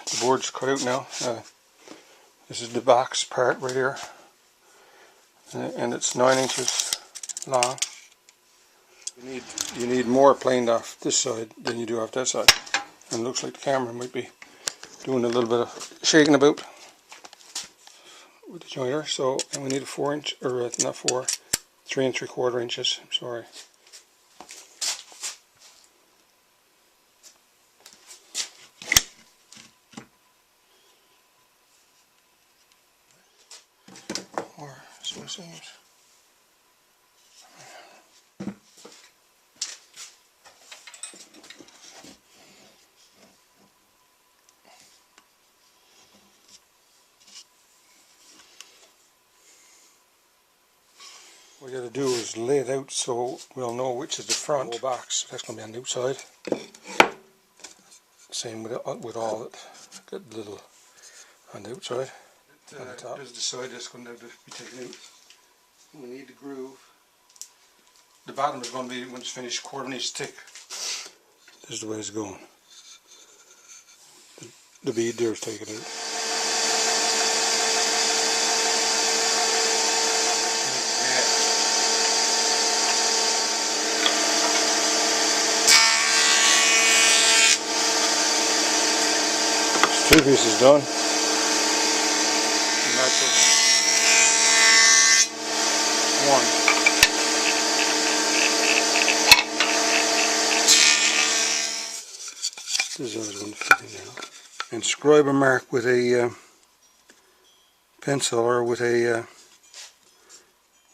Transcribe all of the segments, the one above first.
The board's cut out now. This is the box part right here, and it's 9 inches long. You need more planed off this side than you do off that side, and it looks like the camera might be doing a little bit of shaking about with the jointer. So, and we need a 4 inch, or not 4, 3 3/4 inches. I'm sorry. Or so it seems. What we got to do is lay it out so we'll know which is the front. The whole box. That's going to be on the outside. Same with all it. Got little on the outside. On the top. There's the side that's going to have to be taken out. We need the groove. The bottom is going to be, when it's finished, 1/4 inch thick. This is the way it's going. The bead there is taken out. Two pieces done. And that's one. This is always going to fit in now. And scribe a mark with a pencil or with a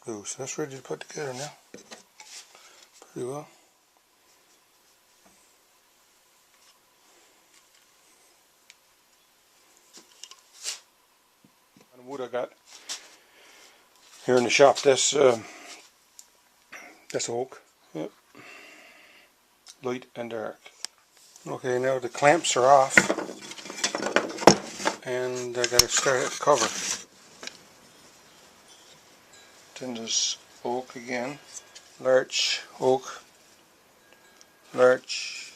glue. So that's ready to put together now. Pretty well. Wood I got here in the shop. That's oak, yep. Light and dark. Okay, now the clamps are off, and I got to start at the cover. Then there's oak again, larch, oak, larch.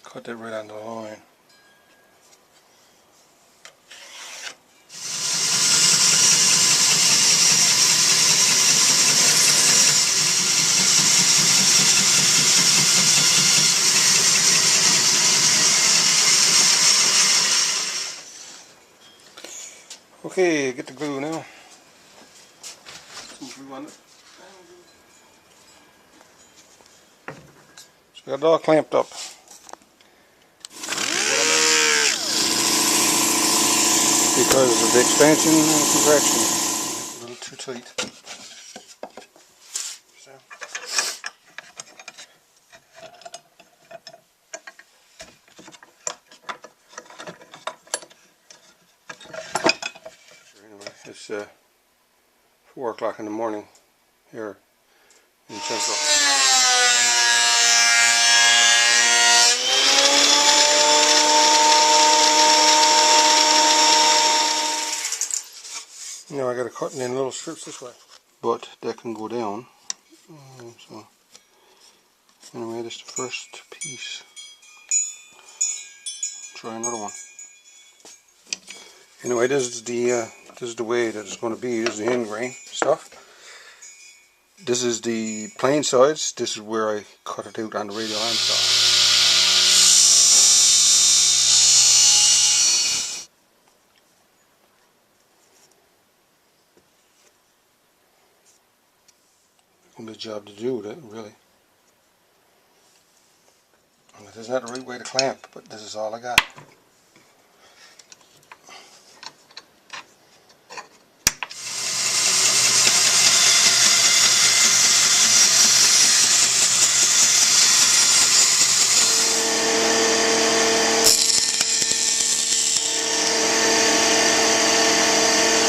Cut that right on the line. Okay, get the glue now. Since we want it. So we got it all clamped up. Because of the expansion and contraction. It's a little too tight. So. It's 4 o'clock in the morning here in Central. Now I got to cut in little strips this way, but that can go down. So anyway, this is the first piece. Try another one. Anyway, this is the way that it's going to be. This is the end grain stuff. This is the plain sides. This is where I cut it out on the radial hand saw. It's going to be a job to do, really. And it is not the right way to clamp, but this is all I got.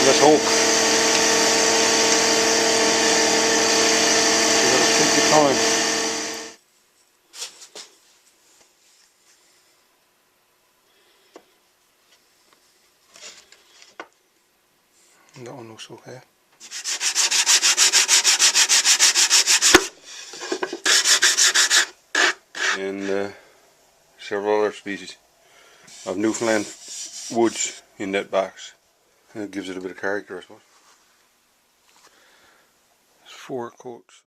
Let's hope. You gotta take your time. And that one looks okay. And several other species. of Newfoundland woods in that box. And it gives it a bit of character, I suppose. 4 coats.